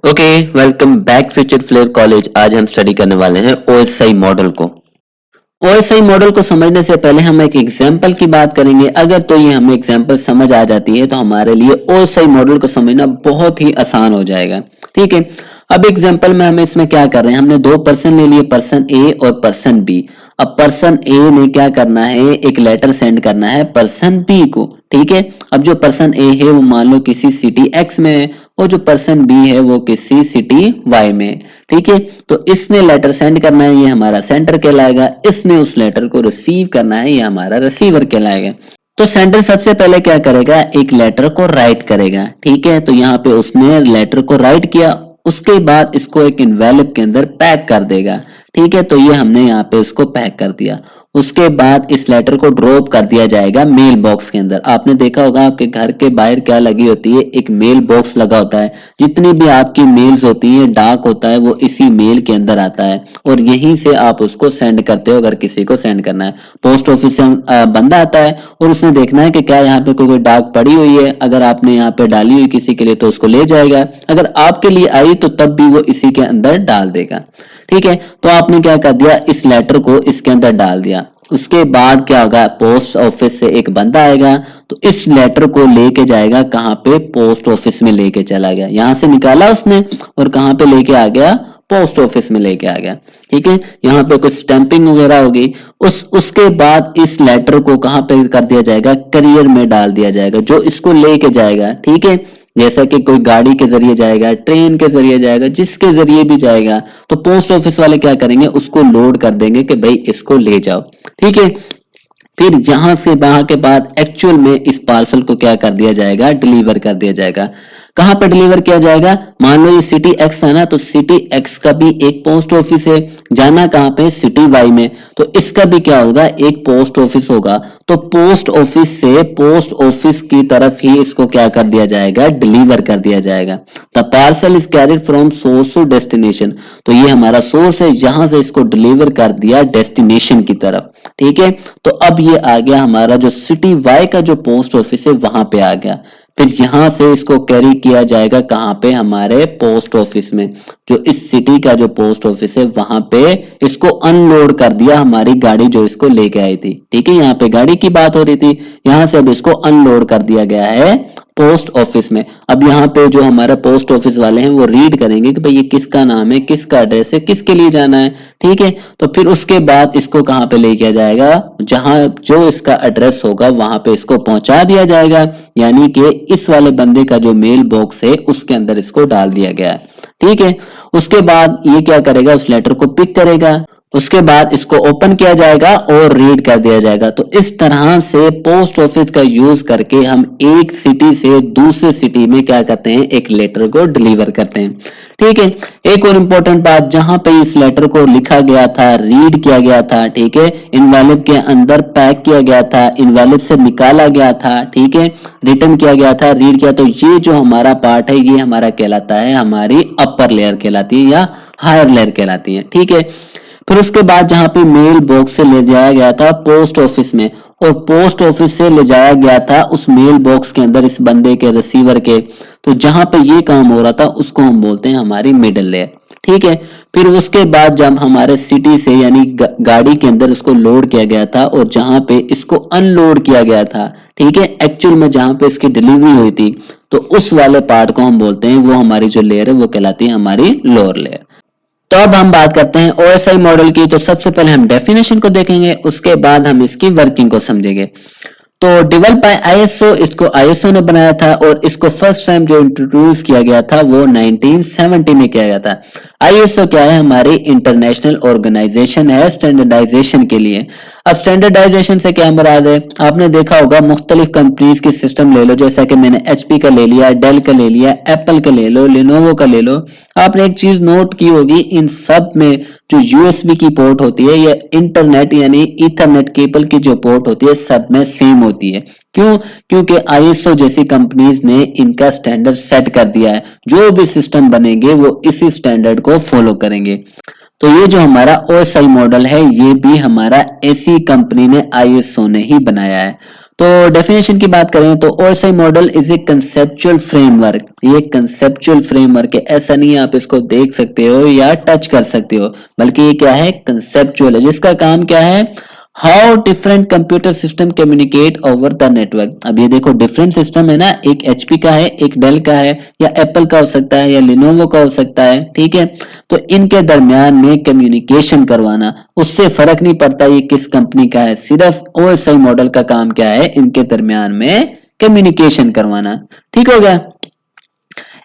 Okay, welcome back future flair college. आज हम study करने वाले हैं ओएसआई मॉडल को। ओएसआई मॉडल को समझने से पहले हम एक एग्जांपल की बात करेंगे। अगर तो ये हमें एग्जांपल समझ आ जाती है तो हमारे लिए ओएसआई मॉडल को समझना बहुत ही आसान हो जाएगा। ठीक है, अब एग्जांपल में हमें इसमें क्या कर रहे हैं, हमने दो पर्सन ले लिए, पर्सन ए और पर्सन बी। अब पर्सन ए ने क्या करना है, एक लेटर सेंड करना है पर्सन बी को। ठीक है, अब जो पर्सन ए है वो मान लो किसी सिटी एक्स में है और जो पर्सन बी है वो किसी सिटी वाई में है। ठीक है, तो इसने लेटर सेंड करना है, ये हमारा सेंडर कहलाएगा। इसने उस लेटर को रिसीव करना है, ये हमारा रिसीवर कहलाएगा। तो सेंडर सबसे पहले क्या करेगा, एक लेटर को राइट करेगा। ठीक है, तो यहाँ पे उसने लेटर को राइट किया, उसके बाद इसको एक इन्वेलप के अंदर पैक कर देगा। ठीक है, तो ये हमने यहाँ पे इसको पैक कर दिया। उसके बाद इस लेटर को ड्रॉप कर दिया जाएगा मेल बॉक्स के अंदर। आपने देखा होगा आपके घर के बाहर क्या लगी होती है, एक मेल बॉक्स लगा होता है। जितनी भी आपकी मेल्स होती है, डाक होता है, वो इसी मेल के अंदर आता है और यहीं से आप उसको सेंड करते हो अगर किसी को सेंड करना है। पोस्ट ऑफिस से बंदा आता है और उसने देखना है कि क्या यहाँ पे कोई डाक पड़ी हुई है। अगर आपने यहाँ पे डाली हुई किसी के लिए तो उसको ले जाएगा, अगर आपके लिए आई तो तब भी वो इसी के अंदर डाल देगा। ठीक है, तो आपने क्या कर दिया, इस लेटर को इसके अंदर डाल दिया। उसके बाद क्या होगा, पोस्ट ऑफिस से एक बंदा आएगा तो इस लेटर को लेके जाएगा कहाँ पे, पोस्ट ऑफिस में लेके चला गया। यहां से निकाला उसने और कहाँ पे लेके आ गया, पोस्ट ऑफिस में लेके आ गया। ठीक है, यहाँ पे कुछ स्टैंपिंग वगैरह होगी। उसके बाद इस लेटर को कहाँ पे कर दिया जाएगा, करियर में डाल दिया जाएगा, जो इसको लेके जाएगा। ठीक है, जैसा कि कोई गाड़ी के जरिए जाएगा, ट्रेन के जरिए जाएगा, जिसके जरिए भी जाएगा, तो पोस्ट ऑफिस वाले क्या करेंगे, उसको लोड कर देंगे कि भाई इसको ले जाओ। ठीक है, फिर यहां से वहां के बाद एक्चुअल में इस पार्सल को क्या कर दिया जाएगा, डिलीवर कर दिया जाएगा। कहां पर डिलीवर किया जाएगा, मान लो ये सिटी एक्स है ना, तो सिटी एक्स का भी एक पोस्ट ऑफिस है। जाना कहां पे, सिटी वाई में, तो इसका भी क्या होगा, एक पोस्ट ऑफिस होगा। तो पोस्ट ऑफिस से पोस्ट ऑफिस की तरफ ही इसको क्या कर दिया जाएगा, डिलीवर कर दिया जाएगा। The parcel is carried from source to destination, तो ये हमारा सोर्स है, यहां से इसको डिलीवर कर दिया डेस्टिनेशन की तरफ। ठीक है, तो अब ये आ गया हमारा जो सिटी वाई का जो पोस्ट ऑफिस है वहां पे आ गया। फिर यहां से इसको कैरी किया जाएगा कहां पे, हमारे पोस्ट ऑफिस में, जो इस सिटी का जो पोस्ट ऑफिस है वहां पे इसको अनलोड कर दिया हमारी गाड़ी जो इसको लेके आई थी। ठीक है, यहाँ पे गाड़ी की बात हो रही थी, यहां से अब इसको अनलोड कर दिया गया है पोस्ट ऑफिस में। अब यहाँ पे जो हमारा पोस्ट ऑफिस वाले हैं वो रीड करेंगे कि भाई ये किसका नाम है, किसका एड्रेस है, किसके लिए जाना है। ठीक है, तो फिर उसके बाद इसको कहाँ पे ले किया जाएगा, जहां जो इसका एड्रेस होगा वहां पे इसको पहुंचा दिया जाएगा। यानी कि इस वाले बंदे का जो मेल बॉक्स है उसके अंदर इसको डाल दिया गया है। ठीक है, उसके बाद ये क्या करेगा, उस लेटर को पिक करेगा, उसके बाद इसको ओपन किया जाएगा और रीड कर दिया जाएगा। तो इस तरह से पोस्ट ऑफिस का यूज करके हम एक सिटी से दूसरे सिटी में क्या करते हैं, एक लेटर को डिलीवर करते हैं। ठीक है, एक और इम्पोर्टेंट बात, जहां पे इस लेटर को लिखा गया था, रीड किया गया था, ठीक है, इनवेलप के अंदर पैक किया गया था, इनवेलप से निकाला गया था, ठीक है, रिटर्न किया गया था, रीड किया, तो ये जो हमारा पार्ट है ये हमारा कहलाता है, हमारी अपर लेयर कहलाती है या हायर लेयर कहलाती है। ठीक है, फिर उसके बाद जहां पे मेल बॉक्स से ले जाया गया था पोस्ट ऑफिस में, और पोस्ट ऑफिस से ले जाया गया था उस मेल बॉक्स के अंदर इस बंदे के रिसीवर के, तो जहां पे ये काम हो रहा था उसको हम बोलते हैं हमारी मिडिल लेयर। ठीक है, फिर उसके बाद जब हमारे सिटी से यानी गाड़ी के अंदर इसको लोड किया गया था और जहां पे इसको अनलोड किया गया था, ठीक है, एक्चुअल में जहां पे इसकी डिलीवरी हुई थी, तो उस वाले पार्ट को हम बोलते हैं, वो हमारी जो लेयर है वो कहलाती है हमारी लोअर लेयर। तो अब हम बात करते हैं ओएसआई मॉडल की। तो सबसे पहले हम डेफिनेशन को देखेंगे, उसके बाद हम इसकी वर्किंग को समझेंगे। तो डेवलप बाय आईएसओ, इसको आईएसओ ने बनाया था और इसको फर्स्ट टाइम जो इंट्रोड्यूस किया गया था वो 1970 में किया गया था। आईएसओ क्या है, हमारी इंटरनेशनल ऑर्गेनाइजेशन है स्टैंडर्डाइजेशन के लिए। अब स्टैंडर्डाइजेशन से क्या मुराद है, आपने देखा होगा मुख्तलिफ कंपनीज के सिस्टम ले लो, जैसा कि मैंने एचपी का ले लिया, डेल का ले लिया, एप्पल का ले लो, लिनोवो का ले लो। आपने एक चीज नोट की होगी, इन सब में जो यूएसबी की पोर्ट होती है या इंटरनेट यानी ईथरनेट केबल की जो पोर्ट होती है सब में सेम होती है। क्यों, क्योंकि आईएसओ जैसी कंपनीज ने इनका स्टैंडर्ड सेट कर दिया है, जो भी सिस्टम बनेंगे वो इसी स्टैंडर्ड को फॉलो करेंगे। तो ये जो हमारा ओएसआई मॉडल है ये भी हमारा ऐसी कंपनी ने आईएसओ ने ही बनाया है। तो डेफिनेशन की बात करें तो OSI model is a conceptual framework, ये कंसेप्चुअल फ्रेमवर्क है, ऐसा नहीं है आप इसको देख सकते हो या टच कर सकते हो, बल्कि ये क्या है, कंसेप्चुअल है, जिसका काम क्या है, how different computer system communicate over the network. अब ये देखो डिफरेंट सिस्टम है ना, एक एचपी का है, एक डेल का है, या एप्पल का हो सकता है, या लिनोवो का हो सकता है, ठीक है। तो इनके दरमियान में कम्युनिकेशन करवाना, उससे फर्क नहीं पड़ता ये किस कंपनी का है, सिर्फ ओएसआई मॉडल का काम क्या है, इनके दरमियान में कम्युनिकेशन करवाना। ठीक हो गया।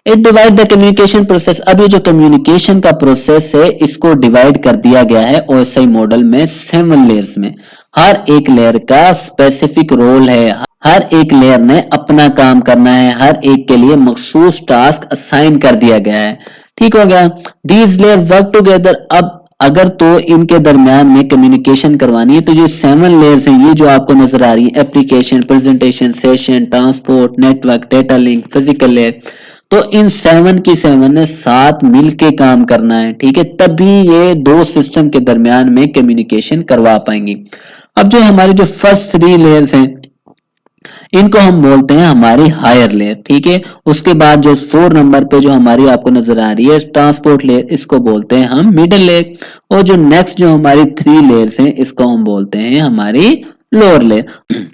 It divide the communication process. अब ये जो कम्युनिकेशन का प्रोसेस है इसको डिवाइड कर दिया गया है ओएसआई मॉडल में 7 लेयर्स में। हर एक लेयर का स्पेसिफिक रोल है, हर एक लेयर ने अपना काम करना है, हर एक के लिए मखसूस टास्क असाइन कर दिया गया है। ठीक हो गया। These layer work together. अब अगर तो इनके दरमियान में कम्युनिकेशन करवानी है तो ये 7 लेयर्स हैं, ये जो आपको नजर आ रही है, application, presentation, session, transport, network, data link, physical layer, तो इन 7 की 7 ने साथ मिलके काम करना है, ठीक है, तभी ये दो सिस्टम के दरमियान में कम्युनिकेशन करवा पाएंगी। अब जो हमारी जो फर्स्ट 3 लेयर्स हैं इनको हम बोलते हैं हमारी हायर लेयर, ठीक है। उसके बाद जो 4 नंबर पे जो हमारी आपको नजर आ रही है ट्रांसपोर्ट लेयर, इसको बोलते हैं हम मिडिल लेयर। और जो नेक्स्ट जो हमारी 3 लेयर्स हैं इसको हम बोलते हैं हमारी लोअर लेयर।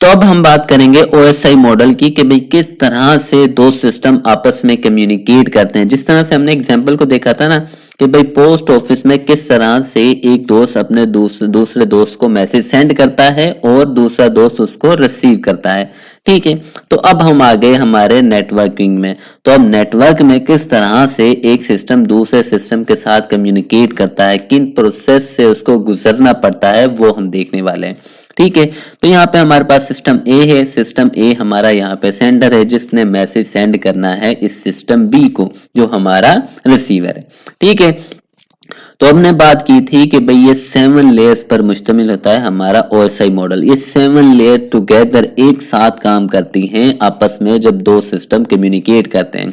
तो अब हम बात करेंगे ओएसआई मॉडल की कि भाई किस तरह से दो सिस्टम आपस में कम्युनिकेट करते हैं। जिस तरह से हमने एग्जांपल को देखा था ना कि भाई पोस्ट ऑफिस में किस तरह से एक दोस्त अपने दूसरे दोस्त को मैसेज सेंड करता है और दूसरा दोस्त उसको रिसीव करता है, ठीक है। तो अब हम आ गए हमारे नेटवर्किंग में। तो अब नेटवर्क में किस तरह से एक सिस्टम दूसरे सिस्टम के साथ कम्युनिकेट करता है, किन प्रोसेस से उसको गुजरना पड़ता है, वो हम देखने वाले हैं, ठीक है। तो यहाँ पे हमारे पास सिस्टम ए है, सिस्टम ए हमारा यहाँ पे सेंडर है जिसने मैसेज सेंड करना है इस सिस्टम बी को जो हमारा रिसीवर है, ठीक है। तो हमने बात की थी कि भाई ये 7 लेयर्स पर मुश्तमिल होता है हमारा ओएसआई मॉडल। ये 7 लेयर टुगेदर एक साथ काम करती हैं आपस में जब दो सिस्टम कम्युनिकेट करते हैं।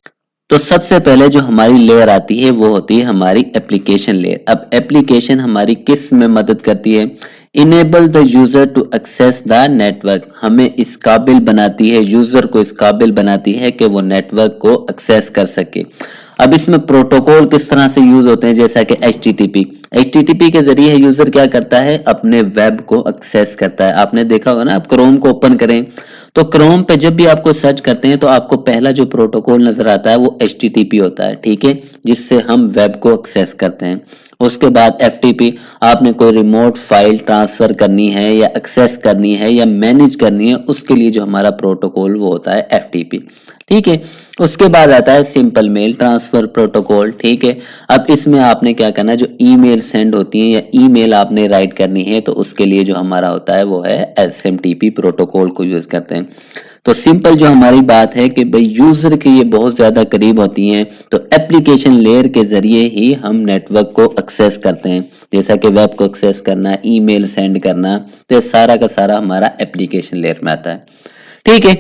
तो सबसे पहले जो हमारी लेयर आती है वो होती है हमारी एप्लीकेशन लेयर। अब एप्लीकेशन हमारी किस में मदद करती है, enable the user to access the network, हमें इस काबिल बनाती है, यूजर को इस काबिल बनाती है कि वो नेटवर्क को एक्सेस कर सके। अब इसमें प्रोटोकॉल किस तरह से यूज होते हैं, जैसा कि एचटीटीपी के जरिए यूजर क्या करता है, अपने वेब को एक्सेस करता है। आपने देखा होगा ना, आप क्रोम को ओपन करें तो क्रोम पे जब भी आपको सर्च करते हैं तो आपको पहला जो प्रोटोकॉल नजर आता है वो एचटीटीपी होता है, ठीक है, जिससे हम वेब को एक्सेस करते हैं। उसके बाद एफटीपी, आपने कोई रिमोट फाइल ट्रांसफर करनी है या एक्सेस करनी है या मैनेज करनी है, उसके लिए जो हमारा प्रोटोकॉल वो होता है एफटीपी, ठीक है। उसके बाद आता है सिंपल मेल ट्रांसफर प्रोटोकॉल, ठीक है। अब इसमें आपने क्या करना है, जो ईमेल सेंड होती है या ईमेल आपने राइट करनी है तो उसके लिए जो हमारा होता है वो है एसएमटीपी प्रोटोकॉल को यूज करते हैं। तो सिंपल जो हमारी बात है कि भाई यूजर के ये बहुत ज्यादा करीब होती हैं, तो एप्लीकेशन लेयर के जरिए ही हम नेटवर्क को एक्सेस करते हैं, जैसा कि वेब को एक्सेस करना, ईमेल सेंड करना, तो सारा का सारा हमारा एप्लीकेशन लेयर में आता है, ठीक है।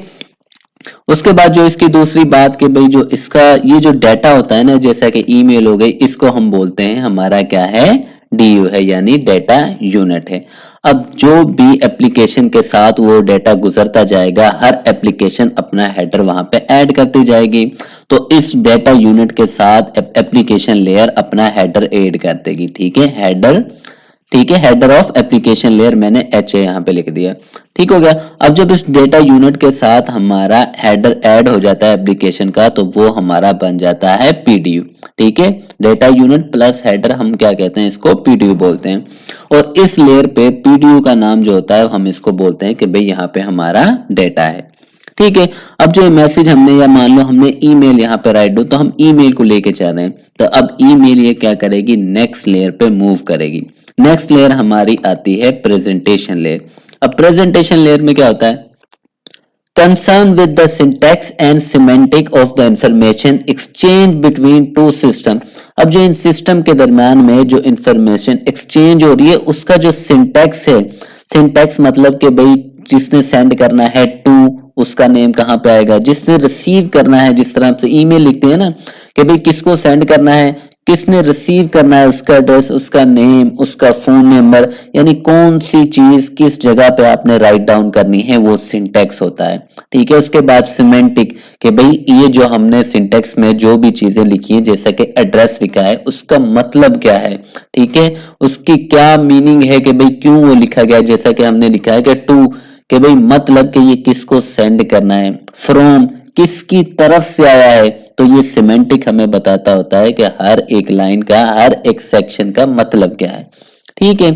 उसके बाद जो इसकी दूसरी बात कि भाई जो इसका ये जो डाटा होता है ना, जैसा कि ईमेल हो गई, इसको हम बोलते हैं हमारा क्या है, डीयू है, यानी डाटा यूनिट है। अब जो भी एप्लीकेशन के साथ वो डाटा गुजरता जाएगा, हर एप्लीकेशन अपना हेडर वहां पे ऐड करती जाएगी, तो इस डाटा यूनिट के साथ एप्लीकेशन लेयर अपना हेडर ऐड कर देगी, ठीक है, हेडर, ठीक है, हेडर ऑफ एप्लीकेशन लेयर, मैंने एच ए यहाँ पे लिख दिया, ठीक हो गया। अब जब इस डेटा यूनिट के साथ हमारा हेडर ऐड हो जाता है एप्लीकेशन का तो वो हमारा बन जाता है पीडीयू, ठीक है। डेटा यूनिट प्लस हेडर हम क्या कहते हैं, इसको पीडीयू बोलते हैं। और इस लेयर पे पीडीयू का नाम जो होता है हम इसको बोलते हैं कि भाई यहाँ पे हमारा डेटा है, ठीक है। अब जो मैसेज हमने, या मान लो हमने ईमेल यहाँ पे राइट दो, तो हम ईमेल को लेके चल रहे हैं, तो अब ईमेल ये क्या करेगी, नेक्स्ट लेयर पे मूव करेगी। नेक्स्ट लेयर हमारी आती है प्रेजेंटेशन लेयर। अब प्रेजेंटेशन लेयर में क्या होता है, concern with the syntax and semantic of the information exchange between two system. अब जो इन सिस्टम के दरम्यान में जो इंफॉर्मेशन एक्सचेंज हो रही है उसका जो सिंटैक्स है, सिंटैक्स मतलब कि भाई जिसने सेंड करना है टू, उसका नेम कहाँ पे आएगा, जिसने रिसीव करना है, जिस तरह से ईमेल लिखते हैं ना कि भाई किसको सेंड करना है, किसने रिसीव करना है, उसका एड्रेस, उसका नेम, उसका फोन नंबर, यानी कौन सी चीज किस जगह पे आपने राइट डाउन करनी है, वो सिंटेक्स होता है। ठीक है, उसके बाद सिमेंटिक, कि भाई ये जो हमने सिंटेक्स में जो भी चीजें लिखी है, जैसा कि एड्रेस लिखा है, उसका मतलब क्या है। ठीक है, उसकी क्या मीनिंग है कि भाई क्यों वो लिखा गया, जैसा कि हमने लिखा है कि टू, कि भाई मतलब कि ये किसको सेंड करना है, फ्रॉम किसकी तरफ से आया है। तो ये सिमेंटिक हमें बताता होता है कि हर एक लाइन का, हर एक सेक्शन का मतलब क्या है। ठीक है,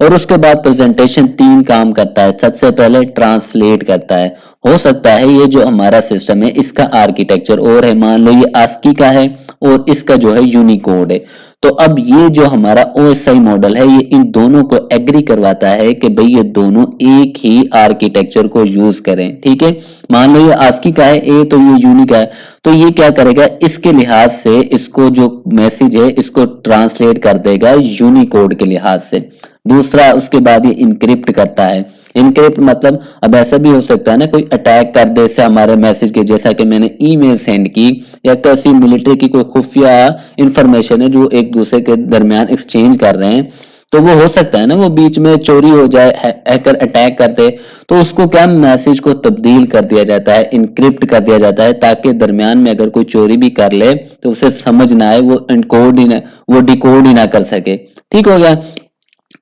और उसके बाद प्रेजेंटेशन तीन काम करता है। सबसे पहले ट्रांसलेट करता है, हो सकता है ये जो हमारा सिस्टम है इसका आर्किटेक्चर और है, मान लो ये आस्की का है और इसका जो है यूनिकोड है, तो अब ये जो हमारा ओएसआई मॉडल है ये इन दोनों को एग्री करवाता है कि भाई ये दोनों एक ही आर्किटेक्चर को यूज करें। ठीक है, मान लो ये आस्की का है ए, तो ये यूनिक है, तो ये क्या करेगा, इसके लिहाज से इसको जो मैसेज है इसको ट्रांसलेट कर देगा यूनिकोड के लिहाज से। दूसरा, उसके बाद ये इनक्रिप्ट करता है। इनक्रिप्ट मतलब अब ऐसा भी हो सकता है ना, कोई अटैक कर दे से हमारे मैसेज के, जैसा कि मैंने ईमेल सेंड की या किसी मिलिट्री की कोई खुफिया इंफॉर्मेशन है जो एक दूसरे के दरमियान एक्सचेंज कर रहे हैं, तो वो हो सकता है ना वो बीच में चोरी हो जाए, हैकर अटैक कर दे, तो उसको क्या मैसेज को तब्दील कर दिया जाता है, इनक्रिप्ट कर दिया जाता है, ताकि दरमियान में अगर कोई चोरी भी कर ले तो उसे समझ ना आए, वो इनकोड ही ना, वो डिकोड ही ना कर सके। ठीक हो गया।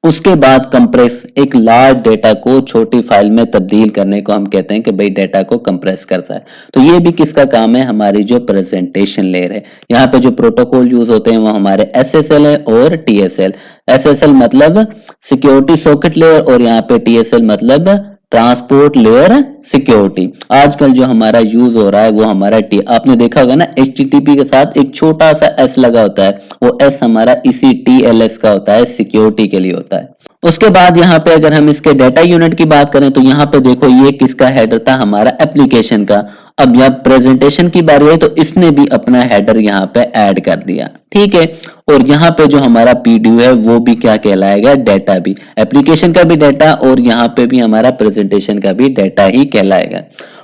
उसके बाद कंप्रेस, एक लार्ज डेटा को छोटी फाइल में तब्दील करने को हम कहते हैं कि भाई डेटा को कंप्रेस करता है। तो ये भी किसका काम है, हमारी जो प्रेजेंटेशन लेयर है। यहाँ पे जो प्रोटोकॉल यूज होते हैं वो हमारे एसएसएल है और टीएसएल। एसएसएल मतलब सिक्योरिटी सॉकेट लेयर और यहाँ पे टीएसएल मतलब ट्रांसपोर्ट लेयर सिक्योरिटी। आजकल जो हमारा यूज हो रहा है वो हमारा आपने देखा होगा ना, एचटीटीपी के साथ एक छोटा सा एस लगा होता है, वो एस हमारा इसी टीएलएस का होता है, सिक्योरिटी के लिए होता है। उसके बाद यहाँ पे अगर हम इसके डाटा यूनिट की बात करें तो यहाँ पे देखो ये किसका हेडर था, हमारा एप्लीकेशन का। अब यहाँ प्रेजेंटेशन की बारी है तो इसने भी अपना हेडर यहाँ पे ऐड कर दिया। ठीक है, और यहाँ पे जो हमारा पीडीयू है वो भी क्या कहलाएगा, डाटा भी, एप्लीकेशन का भी डाटा और यहाँ पे भी हमारा प्रेजेंटेशन का भी डाटा ही कहलाएगा।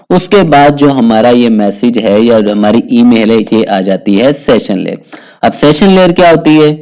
उसके बाद जो हमारा ये मैसेज है या हमारी ईमेल है ये आ जाती है सेशन लेयर। अब सेशन लेयर क्या होती है,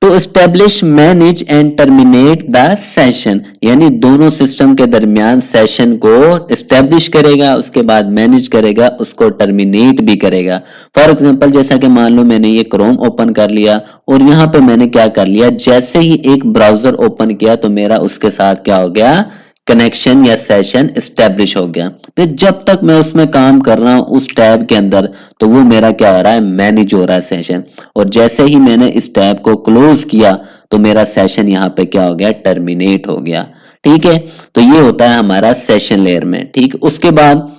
to establish, manage and terminate the session, यानी दोनों सिस्टम के दरमियान सेशन को एस्टेब्लिश करेगा, उसके बाद मैनेज करेगा, उसको टर्मिनेट भी करेगा। फॉर एग्जांपल जैसा कि मान लो मैंने ये क्रोम ओपन कर लिया और यहाँ पे मैंने क्या कर लिया, जैसे ही एक ब्राउजर ओपन किया तो मेरा उसके साथ क्या हो गया, कनेक्शन या सेशन एस्टेब्लिश हो गया। फिर जब तक मैं उसमें काम कर रहा हूं उस टैब के अंदर, तो वो मेरा क्या हो रहा है, मैनेज हो रहा है सेशन, और जैसे ही मैंने इस टैब को क्लोज किया तो मेरा सेशन यहाँ पे क्या हो गया, टर्मिनेट हो गया। ठीक है, तो ये होता है हमारा सेशन लेयर में। ठीक, उसके बाद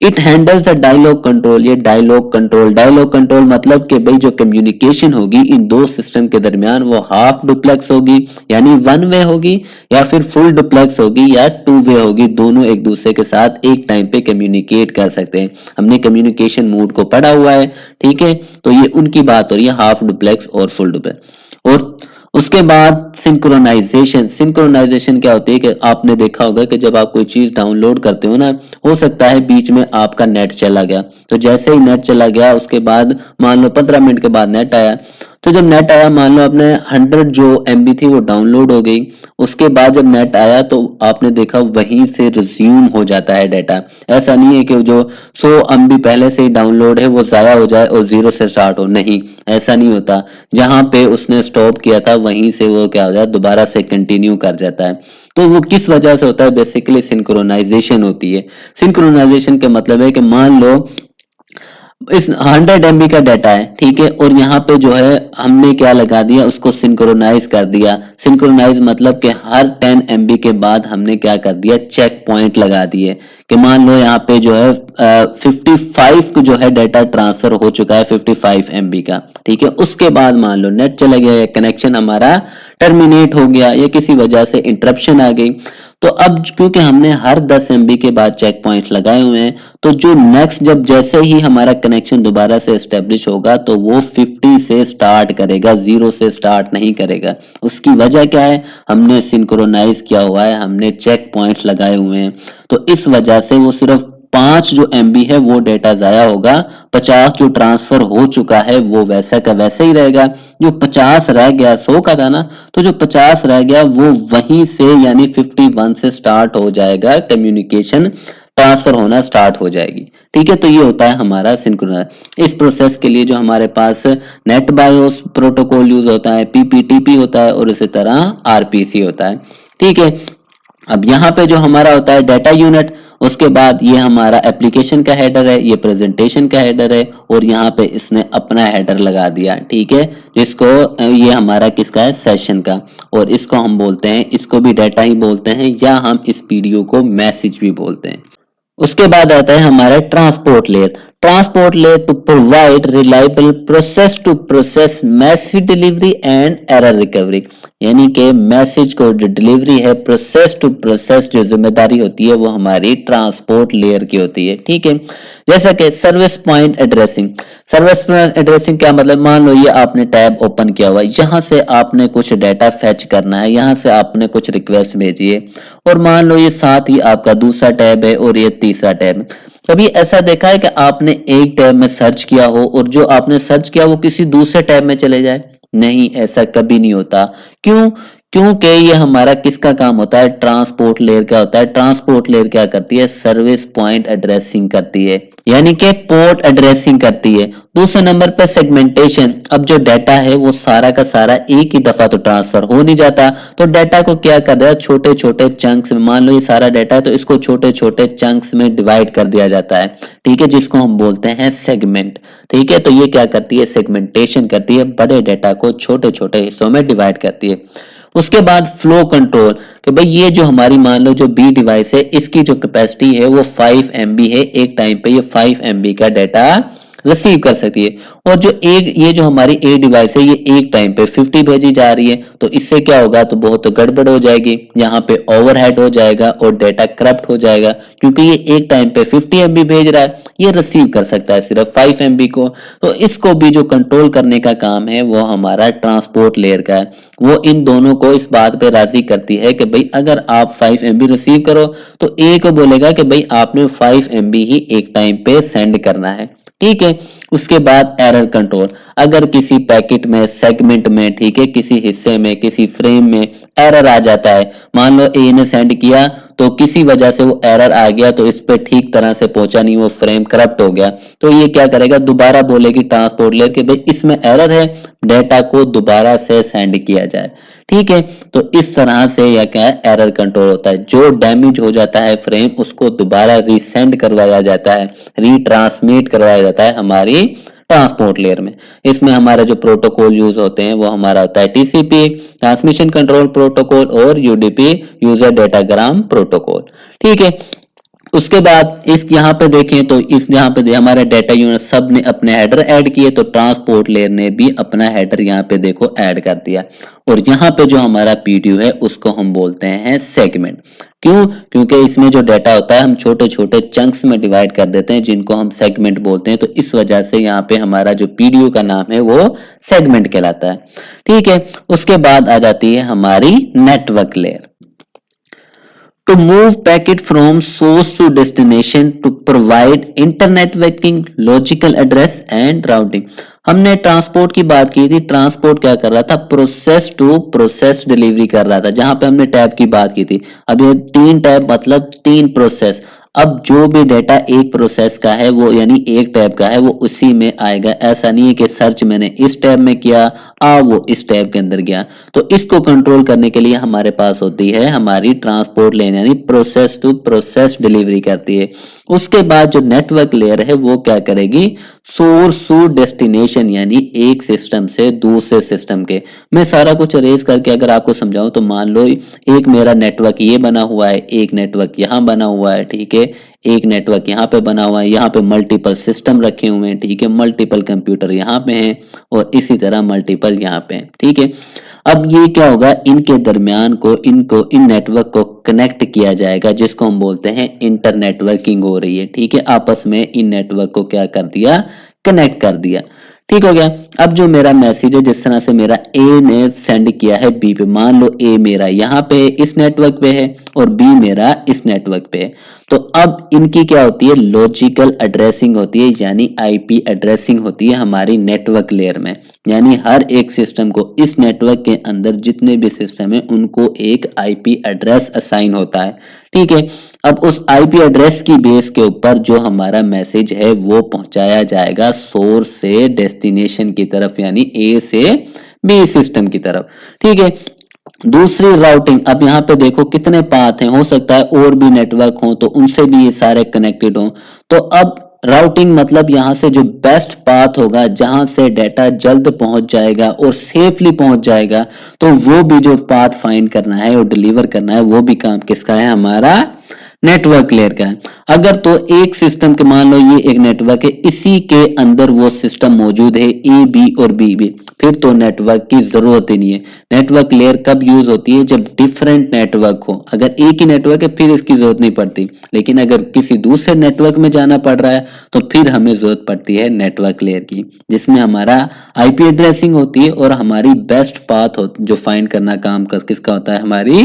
it handles the dialog control. ये डायलॉग कंट्रोल मतलब कि भाई जो कम्युनिकेशन होगी इन दो सिस्टम के दरमियान वो हाफ डुप्लेक्स होगी, यानी वन वे होगी, या फिर फुल डुप्लेक्स होगी, या टू वे होगी। दोनों एक दूसरे के साथ एक टाइम पे कम्युनिकेट कर सकते हैं। हमने कम्युनिकेशन मोड को पढ़ा हुआ है। ठीक है, तो ये उनकी बात हो रही है, हाफ डुप्लेक्स और फुल डुप्लेक्स। और उसके बाद सिंक्रोनाइजेशन। सिंक्रोनाइजेशन क्या होती है कि आपने देखा होगा कि जब आप कोई चीज डाउनलोड करते हो ना, हो सकता है बीच में आपका नेट चला गया, तो जैसे ही नेट चला गया उसके बाद मान लो 15 मिनट के बाद नेट आया, तो जब नेट आया मान लो अपने 100 जो एमबी थी वो डाउनलोड हो गई, उसके बाद जब नेट आया तो आपने देखा वहीं से रिज्यूम हो जाता है डाटा। ऐसा नहीं है कि जो 100 एमबी पहले से ही डाउनलोड है वो जाया हो जाए और जीरो से स्टार्ट हो, नहीं, ऐसा नहीं होता। जहां पे उसने स्टॉप किया था वहीं से वो क्या हो जाए, दोबारा से कंटिन्यू कर जाता है। तो वो किस वजह से होता है, बेसिकली सिंक्रोनाइजेशन होती है। सिंक्रोनाइजेशन का मतलब है कि मान लो इस 100 एमबी का डाटा है, ठीक है, और यहाँ पे जो है हमने क्या लगा दिया, उसको सिंक्रोनाइज कर दिया। सिंक्रोनाइज मतलब कि हर 10 एमबी के बाद हमने क्या कर दिया, चेक पॉइंट लगा दिए कि मान लो यहाँ पे जो है 55 को जो है डाटा ट्रांसफर हो चुका है 55 एमबी का। ठीक है, उसके बाद मान लो नेट चला गया या कनेक्शन हमारा टर्मिनेट हो गया या किसी वजह से इंटरप्शन आ गई, तो अब क्योंकि हमने हर 10 एमबी के बाद चेक पॉइंट लगाए हुए हैं, तो जो नेक्स्ट जब जैसे ही हमारा कनेक्शन दोबारा से एस्टेब्लिश होगा तो वो 50 से स्टार्ट करेगा, जीरो से स्टार्ट नहीं करेगा। उसकी वजह क्या है, हमने सिंक्रोनाइज किया हुआ है, हमने चेक पॉइंट लगाए हुए हैं, तो इस वजह से वो सिर्फ 5 जो MB है वो डेटा जाया होगा, 50 जो ट्रांसफर हो चुका है वो वैसा का वैसा ही रहेगा। जो 50 रह गया 100 का था ना, तो जो 50 रह गया वो वहीं से यानी 51 से स्टार्ट हो जाएगा, कम्युनिकेशन ट्रांसफर होना स्टार्ट हो जाएगी। ठीक है, तो ये होता है हमारा सिंक्रोनाइज। इस प्रोसेस के लिए जो हमारे पास नेट बायोस प्रोटोकॉल यूज होता है, PPTP होता है और इसी तरह RPC होता है। ठीक है, अब यहाँ पे जो हमारा होता है डाटा यूनिट, उसके बाद ये हमारा एप्लीकेशन का हेडर है, ये प्रेजेंटेशन का हेडर है और यहाँ पे इसने अपना हेडर लगा दिया। ठीक है, जिसको ये हमारा किसका है, सेशन का, और इसको हम बोलते हैं, इसको भी डाटा ही बोलते हैं या हम इस पीडीओ को मैसेज भी बोलते हैं। उसके बाद आता है हमारा transport layer. Transport layer to provide reliable process to process message delivery and error recovery, यानी कि मैसेज को जो डिलीवरी है, प्रोसेस टू प्रोसेस जो जिम्मेदारी होती है वो हमारी ट्रांसपोर्ट लेयर की होती है। ठीक है, जैसा कि service point addressing. Service point addressing क्या मतलब, मान लो ये आपने टैब ओपन किया हुआ है, यहाँ से आपने कुछ डाटा फेच करना है, यहाँ से आपने कुछ रिक्वेस्ट भेजी है, और मान लो ये साथ ही आपका दूसरा टैब है और ये तीसरा टैब है। कभी ऐसा देखा है कि आपने एक टैब में सर्च किया हो और जो आपने सर्च किया वो किसी दूसरे टैब में चले जाए? नहीं, ऐसा कभी नहीं होता। क्यों? क्योंकि ये हमारा किसका काम होता है, ट्रांसपोर्ट लेयर का होता है। ट्रांसपोर्ट लेयर क्या करती है, सर्विस पॉइंट एड्रेसिंग करती है, यानी कि पोर्ट एड्रेसिंग करती है। दूसरे नंबर पर सेगमेंटेशन। अब जो डाटा है वो सारा का सारा एक ही दफा तो ट्रांसफर हो नहीं जाता, तो डाटा को क्या कर दिया, छोटे छोटे चंक्स में, मान लो ये सारा डाटा है तो इसको छोटे छोटे चंक्स में डिवाइड कर दिया जाता है। ठीक है, जिसको हम बोलते हैं सेगमेंट। ठीक है, तो ये क्या करती है, सेगमेंटेशन करती है, बड़े डाटा को छोटे छोटे हिस्सों में डिवाइड करती है। उसके बाद फ्लो कंट्रोल, कि भाई ये जो हमारी मान लो जो बी डिवाइस है, इसकी जो कैपेसिटी है वो 5 MB है, एक टाइम पे ये 5 MB का डाटा रिसीव कर सकती है। और जो एक ये जो हमारी ए डिवाइस है ये एक टाइम पे 50 भेजी जा रही है, तो इससे क्या होगा, तो बहुत गड़बड़ हो जाएगी, यहाँ पे ओवरहेड हो जाएगा और डाटा करप्ट हो जाएगा, क्योंकि ये एक टाइम पे 50 MB भेज रहा है, ये रिसीव कर सकता है सिर्फ 5 MB को। तो इसको भी जो कंट्रोल करने का काम है वो हमारा ट्रांसपोर्ट लेयर का है। वो इन दोनों को इस बात पे राजी करती है कि भाई अगर आप 5 MB रिसीव करो तो ए को बोलेगा कि भाई आपने 5 MB ही एक टाइम पे सेंड करना है। ठीक है, उसके बाद एरर कंट्रोल। अगर किसी पैकेट में, सेगमेंट में, ठीक है, किसी हिस्से में, किसी फ्रेम में एरर आ जाता है, मान लो ए ने सेंड किया तो किसी वजह से वो एरर आ गया, तो इस पे ठीक तरह से पहुंचा नहीं, वो फ्रेम करप्ट हो गया, तो ये क्या करेगा, दोबारा बोलेगी ट्रांसपोर्ट लेयर के भाई इसमें एरर है, डेटा को दोबारा से सेंड किया जाए। ठीक है, तो इस तरह से यह क्या है, एरर कंट्रोल होता है। जो डैमेज हो जाता है फ्रेम उसको दोबारा रीसेंड करवाया जाता है, रीट्रांसमिट करवाया जाता है हमारी ट्रांसपोर्ट लेयर में। इसमें हमारे जो प्रोटोकॉल यूज होते हैं वो हमारा होता है TCP ट्रांसमिशन कंट्रोल प्रोटोकॉल और UDP यूजर डेटाग्राम प्रोटोकॉल। ठीक है, उसके बाद इस यहाँ पे देखें तो इस यहाँ पे हमारे डाटा यूनिट सब ने अपने हेडर ऐड किए, तो ट्रांसपोर्ट लेयर ने भी अपना हेडर यहाँ पे देखो ऐड कर दिया, और यहाँ पे जो हमारा PDU है उसको हम बोलते हैं सेगमेंट। क्यों? क्योंकि इसमें जो डाटा होता है हम छोटे छोटे चंक्स में डिवाइड कर देते हैं, जिनको हम सेगमेंट बोलते हैं, तो इस वजह से यहाँ पे हमारा जो PDU का नाम है वो सेगमेंट कहलाता है। ठीक है, उसके बाद आ जाती है हमारी network layer. To move packet from source to destination to provide internetworking, logical address and routing। हमने ट्रांसपोर्ट की बात की थी। ट्रांसपोर्ट क्या कर रहा था, प्रोसेस टू प्रोसेस डिलीवरी कर रहा था, जहां पे हमने टैब की बात की थी। अब ये 3 टैब मतलब 3 प्रोसेस। अब जो भी डाटा एक प्रोसेस का है वो यानी एक टैब का है वो उसी में आएगा। ऐसा नहीं है कि सर्च मैंने इस टैब में किया वो इस टैब के अंदर गया। तो इसको कंट्रोल करने के लिए हमारे पास होती है हमारी ट्रांसपोर्ट लेयर, यानी प्रोसेस टू प्रोसेस डिलीवरी करती है। उसके बाद जो नेटवर्क लेयर है वो क्या करेगी, सोर्स टू डेस्टिनेशन, यानी एक सिस्टम से दूसरे सिस्टम के। मैं सारा कुछ अरेज करके अगर आपको समझाऊं तो मान लो एक मेरा नेटवर्क ये बना हुआ है, एक नेटवर्क यहाँ बना हुआ है, ठीक है, एक नेटवर्क यहाँ पे बना हुआ है, यहाँ पे मल्टीपल सिस्टम रखे हुए हैं, ठीक है, मल्टीपल कंप्यूटर यहाँ पे हैं और इसी तरह मल्टीपल यहाँ पे हैं। ठीक है, अब ये क्या होगा, इनके दरमियान को इन नेटवर्क को कनेक्ट किया जाएगा, जिसको हम बोलते हैं इंटरनेटवर्किंग हो रही है। ठीक है, आपस में इन नेटवर्क को क्या कर दिया, कनेक्ट कर दिया। ठीक हो गया। अब जो मेरा मैसेज है, जिस तरह से मेरा ए ने सेंड किया है बी पे, मान लो ए मेरा यहाँ पे इस नेटवर्क पे है और बी मेरा इस नेटवर्क पे है, तो अब इनकी क्या होती है, लॉजिकल एड्रेसिंग होती है, यानी आईपी एड्रेसिंग होती है हमारी नेटवर्क लेयर में। यानी हर एक सिस्टम को, इस नेटवर्क के अंदर जितने भी सिस्टम है उनको एक आईपी एड्रेस असाइन होता है। ठीक है, अब उस आईपी एड्रेस की बेस के ऊपर जो हमारा मैसेज है वो पहुंचाया जाएगा सोर्स से डेस्टिनेशन की तरफ, यानी ए से बी सिस्टम की तरफ। ठीक है, दूसरी राउटिंग, अब यहाँ पे देखो कितने पाथ हैं, हो सकता है और भी नेटवर्क हो तो उनसे भी ये सारे कनेक्टेड हो। तो अब राउटिंग मतलब यहाँ से जो बेस्ट पाथ होगा, जहां से डाटा जल्द पहुंच जाएगा और सेफली पहुंच जाएगा, तो वो भी जो पाथ फाइंड करना है और डिलीवर करना है, वो भी काम किसका है, हमारा नेटवर्क लेयर का है। अगर तो एक सिस्टम के, मान लो ये एक नेटवर्क है, इसी के अंदर वो सिस्टम मौजूद है ए बी और बी भी, फिर तो नेटवर्क की जरूरत ही नहीं है। नेटवर्क लेयर कब यूज होती है, जब डिफरेंट नेटवर्क हो। अगर एक ही नेटवर्क है फिर इसकी जरूरत नहीं पड़ती, लेकिन अगर किसी दूसरे नेटवर्क में जाना पड़ रहा है तो फिर हमें जरूरत पड़ती है नेटवर्क लेयर की, जिसमें हमारा आईपी एड्रेसिंग होती है और हमारी बेस्ट पाथ जो फाइंड करना काम किसका होता है, हमारी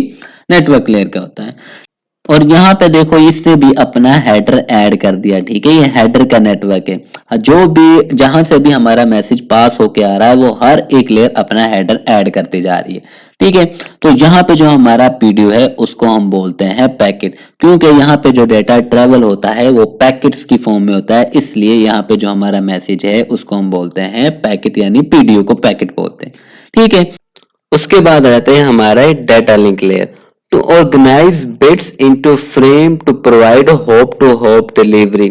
नेटवर्क लेयर का होता है। और यहाँ पे देखो इसने भी अपना हेडर ऐड कर दिया। ठीक है, ये हेडर का नेटवर्क है, जो भी जहां से भी हमारा मैसेज पास होके आ रहा है वो हर एक लेयर अपना हेडर ऐड करती जा रही है। ठीक है, तो यहाँ पे जो हमारा पीडीओ है उसको हम बोलते हैं पैकेट, क्योंकि यहाँ पे जो डेटा ट्रेवल होता है वो पैकेट्स की फॉर्म में होता है, इसलिए यहाँ पे जो हमारा मैसेज है उसको हम बोलते हैं पैकेट, यानी पीडीओ को पैकेट बोलते हैं। ठीक है, उसके बाद रहते हैं हमारा data link layer. To organize bits into frame to provide hope to hope delivery।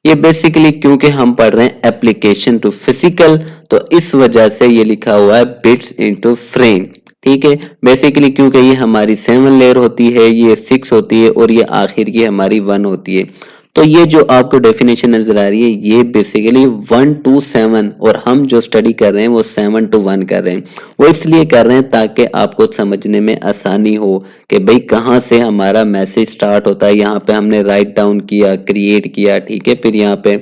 ये बेसिकली क्योंकि हम पढ़ रहे हैं एप्लीकेशन टू फिजिकल, तो इस वजह से ये लिखा हुआ है बिट्स इनटू फ्रेम। ठीक है, बेसिकली क्योंकि ये हमारी 7 लेयर होती है, ये 6 होती है और ये आखिर की हमारी 1 होती है। तो ये जो आपको डेफिनेशन नजर आ रही है ये बेसिकली 1 to 7, और हम जो स्टडी कर रहे हैं वो 7 to 1 कर रहे हैं। वो इसलिए कर रहे हैं ताकि आपको समझने में आसानी हो कि भाई कहाँ से हमारा मैसेज स्टार्ट होता है। यहाँ पे हमने राइट डाउन किया, क्रिएट किया, ठीक है, फिर यहाँ पे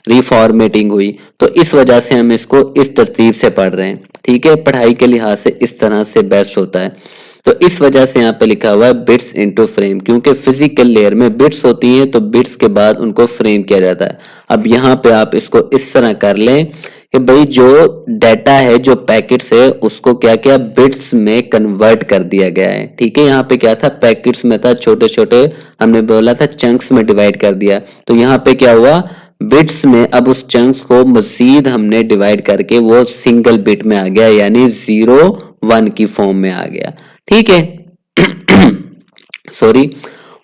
रिफॉर्मेटिंग हुई, तो इस वजह से हम इसको इस तरतीब से पढ़ रहे हैं। ठीक है, पढ़ाई के लिहाज से इस तरह से बेस्ट होता है। तो इस वजह से यहाँ पे लिखा हुआ है बिट्स इनटू फ्रेम, क्योंकि फिजिकल लेयर में बिट्स होती हैं तो बिट्स के बाद उनको फ्रेम किया जाता है। अब यहाँ पे आप इसको इस तरह कर लें कि भाई जो डाटा है, जो पैकेट्स है, उसको क्या क्या बिट्स में कन्वर्ट कर दिया गया है। ठीक है, यहाँ पे क्या था, पैकेट्स में था, छोटे छोटे हमने बोला था चंक्स में डिवाइड कर दिया, तो यहाँ पे क्या हुआ, बिट्स में अब उस चंक्स को मजीद हमने डिवाइड करके वो सिंगल बिट में आ गया, यानी 0 1 की फॉर्म में आ गया। ठीक है सॉरी।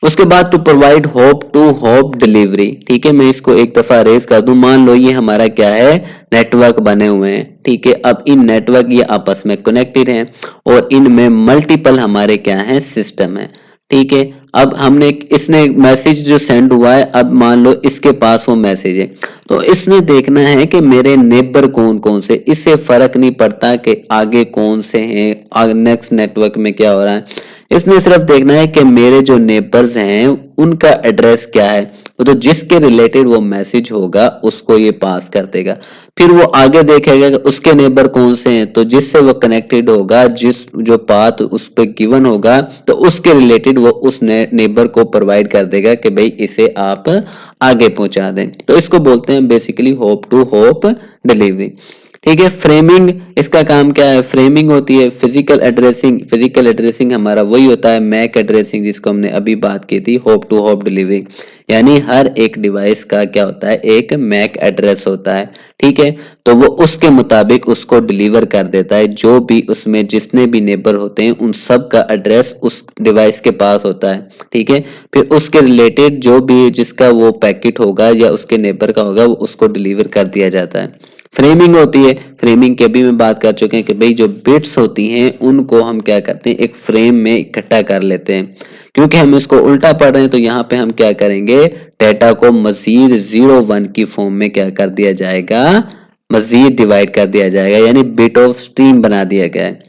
उसके बाद to provide hop to hop delivery. ठीक है, मैं इसको एक दफा रेज कर दूं। मान लो ये हमारा क्या है, नेटवर्क बने हुए हैं। ठीक है, अब इन नेटवर्क ये आपस में कनेक्टेड हैं और इनमें मल्टीपल हमारे क्या है, सिस्टम है। ठीक है, अब हमने इसने मैसेज जो सेंड हुआ है, अब मान लो इसके पास वो मैसेज है, तो इसने देखना है कि मेरे नेबर कौन कौन से, इससे फर्क नहीं पड़ता कि आगे कौन से हैं, नेक्स्ट नेटवर्क में क्या हो रहा है, इसने सिर्फ देखना है कि मेरे जो नेबर्स हैं उनका एड्रेस क्या है, तो जिसके रिलेटेड वो मैसेज होगा उसको ये पास कर देगा। फिर वो आगे देखेगा कि उसके नेबर कौन से हैं, तो जिससे वो कनेक्टेड होगा, जिस जो पाथ उस पर गिवन होगा, तो उसके रिलेटेड वो उस नेबर को प्रोवाइड कर देगा कि भाई इसे आप आगे पहुंचा दें। तो इसको बोलते हैं basically hop to hop delivery. ठीक है, फ्रेमिंग, इसका काम क्या है, फ्रेमिंग होती है फिजिकल एड्रेसिंग। फिजिकल एड्रेसिंग हमारा वही होता है मैक एड्रेसिंग, जिसको हमने अभी बात की थी, होप टू होप डिलीवरी, यानी हर एक डिवाइस का क्या होता है, एक मैक एड्रेस होता है। ठीक है, तो वो उसके मुताबिक उसको डिलीवर कर देता है, जो भी उसमें जितने भी नेबर होते हैं उन सब का एड्रेस उस डिवाइस के पास होता है। ठीक है, फिर उसके रिलेटेड जो भी जिसका वो पैकेट होगा या उसके नेबर का होगा, वो उसको डिलीवर कर दिया जाता है। फ्रेमिंग होती है, फ्रेमिंग के भी मैं बात कर चुके हैं कि भाई जो बिट्स होती हैं उनको हम क्या करते हैं, एक फ्रेम में इकट्ठा कर लेते हैं। क्योंकि हम इसको उल्टा पढ़ रहे हैं तो यहाँ पे हम क्या करेंगे, डेटा को मजीद 0 1 की फॉर्म में क्या कर दिया जाएगा, मजीद डिवाइड कर दिया जाएगा, यानी बिट ऑफ स्ट्रीम बना दिया गया है।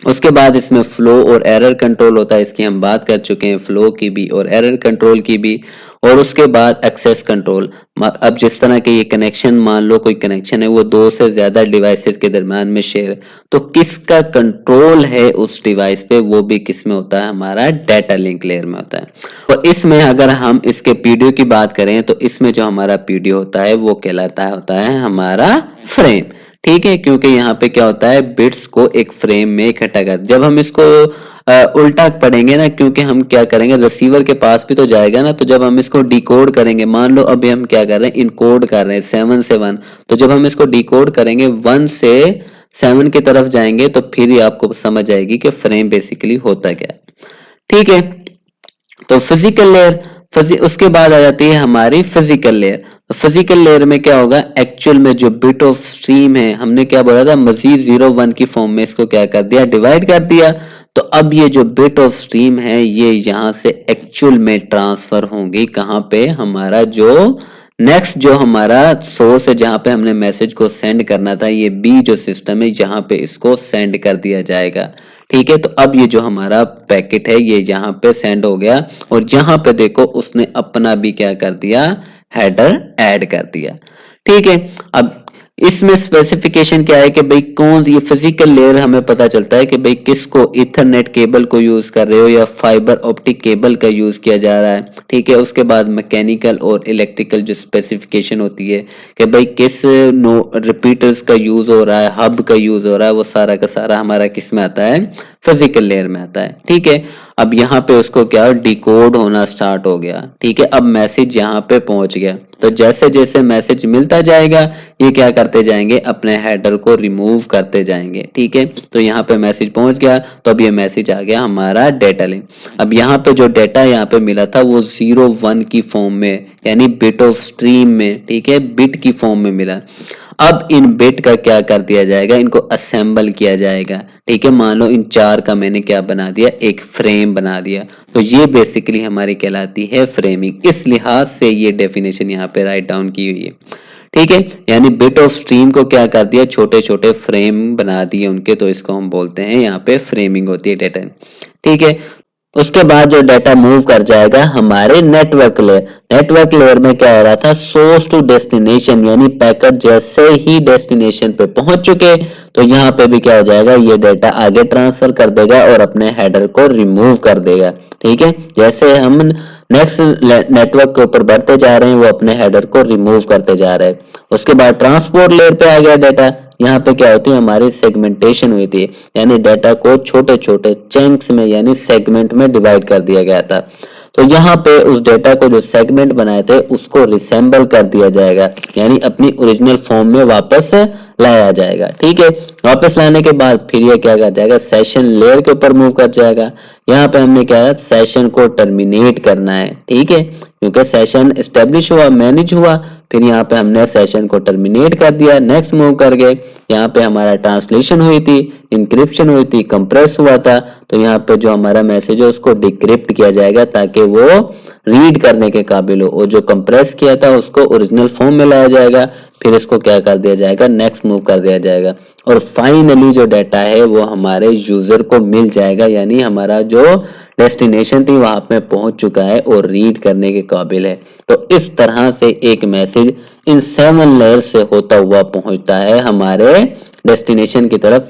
उसके बाद इसमें फ्लो और एरर कंट्रोल होता है, इसकी हम बात कर चुके हैं, फ्लो की भी और एरर कंट्रोल की भी। और उसके बाद एक्सेस कंट्रोल। अब जिस तरह के ये कनेक्शन, मान लो कोई कनेक्शन है वो दो से ज्यादा डिवाइसेस के दरम्यान में शेयर है, तो किसका कंट्रोल है उस डिवाइस पे, वो भी किस में होता है, हमारा डाटा लिंक लेयर में होता है। और इसमें अगर हम इसके पीडीओ की बात करें तो इसमें जो हमारा पीडीओ होता है वो कहलाता होता है हमारा फ्रेम। ठीक है, क्योंकि यहाँ पे क्या होता है, बिट्स को एक फ्रेम में इकट्ठा कर, जब हम इसको उल्टा पढ़ेंगे ना, क्योंकि हम क्या करेंगे, रिसीवर के पास भी तो जाएगा ना, तो जब हम इसको डिकोड करेंगे, मान लो अभी हम क्या कर रहे हैं, इनकोड कर रहे हैं 7 से 1, तो जब हम इसको डिकोड करेंगे 1 से 7 की तरफ जाएंगे तो फिर ही आपको समझ आएगी कि फ्रेम बेसिकली होता क्या है। ठीक है, तो फिजिकल लेयर, उसके बाद आ जाती है हमारी फिजिकल लेयर। तो फिजिकल लेयर में क्या होगा, एक्चुअल में जो बिट ऑफ स्ट्रीम है, हमने क्या बोला था, मजीद 0 1 की फॉर्म में इसको क्या कर दिया, डिवाइड कर दिया। तो अब ये जो बिट ऑफ स्ट्रीम है ये यहां से एक्चुअल में ट्रांसफर होंगी कहां पे, हमारा जो नेक्स्ट जो हमारा सोर्स है जहां पे हमने मैसेज को सेंड करना था, ये बी जो सिस्टम है यहाँ पे इसको सेंड कर दिया जाएगा। ठीक है, तो अब ये जो हमारा पैकेट है ये यहाँ पे सेंड हो गया, और यहाँ पे देखो उसने अपना भी क्या कर दिया, हेडर ऐड कर दिया। ठीक है, अब इसमें स्पेसिफिकेशन क्या है कि भाई कौन, ये फिजिकल लेयर हमें पता चलता है कि भाई किसको, इथरनेट केबल को यूज कर रहे हो या फाइबर ऑप्टिक केबल का यूज किया जा रहा है। ठीक है, उसके बाद मैकेनिकल और इलेक्ट्रिकल जो स्पेसिफिकेशन होती है कि भाई किस नो रिपीटर्स का यूज हो रहा है, हब का यूज हो रहा है, वो सारा का सारा हमारा किस में आता है, फिजिकल लेयर में आता है। ठीक है, अब यहाँ पे उसको क्या डिकोड होना स्टार्ट हो गया। ठीक है, अब मैसेज यहाँ पे पहुंच गया, तो जैसे जैसे मैसेज मिलता जाएगा ये क्या करते जाएंगे, अपने हेडर को रिमूव करते जाएंगे। ठीक है, तो यहाँ पे मैसेज पहुंच गया, तो अब ये मैसेज आ गया हमारा डेटा लिंक। अब यहाँ पे जो डेटा यहाँ पे मिला था वो 0 1 की फॉर्म में, यानी बिट ऑफ स्ट्रीम में, ठीक है, बिट की फॉर्म में मिला। अब इन बिट का क्या कर दिया जाएगा, इनको असेंबल किया जाएगा। ठीक है, मान लो इन 4 का मैंने क्या बना दिया, एक फ्रेम बना दिया, तो ये बेसिकली हमारी कहलाती है फ्रेमिंग। इस लिहाज से ये डेफिनेशन यहाँ पे राइट डाउन की हुई है। ठीक है, यानी बिट ऑफ स्ट्रीम को क्या कर दिया, छोटे छोटे फ्रेम बना दिए उनके, तो इसको हम बोलते हैं यहाँ पे फ्रेमिंग होती है डेटा। ठीक है, उसके बाद जो डाटा मूव कर जाएगा हमारे नेटवर्क लेयर। नेटवर्क लेयर में क्या हो रहा था, सोर्स टू डेस्टिनेशन, यानी पैकेट जैसे ही डेस्टिनेशन पे पहुंच चुके तो यहाँ पे भी क्या हो जाएगा, ये डाटा आगे ट्रांसफर कर देगा और अपने हेडर को रिमूव कर देगा। ठीक है, जैसे हम नेक्स्ट नेटवर्क के ऊपर बढ़ते जा रहे हैं वो अपने हेडर को रिमूव करते जा रहे हैं। उसके बाद ट्रांसपोर्ट लेयर पे आ गया डाटा, यहाँ पे क्या होती है, हमारी सेगमेंटेशन हुई थी, यानी डाटा को छोटे छोटे चंक्स में यानी सेगमेंट में डिवाइड कर दिया गया था। तो यहाँ पे उस डाटा को जो सेगमेंट बनाए थे उसको रिसेंबल कर दिया जाएगा, यानी अपनी ओरिजिनल फॉर्म में वापस लाया जाएगा। ठीक है, वापस लाने के बाद फिर ये क्या कर जाएगा, सेशन लेयर के ऊपर मूव कर जाएगा। यहाँ पे हमने क्या है, सेशन को टर्मिनेट करना है। ठीक है, क्योंकि सेशन एस्टेब्लिश हुआ, मैनेज हुआ, फिर यहाँ पे हमने सेशन को टर्मिनेट कर दिया, नेक्स्ट मूव कर गए। यहाँ पे हमारा ट्रांसलेशन हुई थी, इंक्रिप्शन हुई थी, कंप्रेस हुआ था, तो यहाँ पे जो हमारा मैसेज है उसको डिक्रिप्ट किया जाएगा ताकि वो रीड करने के काबिल हो, और जो कंप्रेस किया था उसको ओरिजिनल फॉर्म में लाया जाएगा, फिर इसको क्या कर दिया जाएगा, नेक्स्ट मूव कर दिया जाएगा, और फाइनली जो डाटा है वो हमारे यूजर को मिल जाएगा, यानी हमारा जो डेस्टिनेशन थी वहां पे पहुंच चुका है और रीड करने के काबिल है। तो इस तरह से एक मैसेज इन 7 लेयर से होता हुआ पहुंचता है हमारे डेस्टिनेशन की तरफ।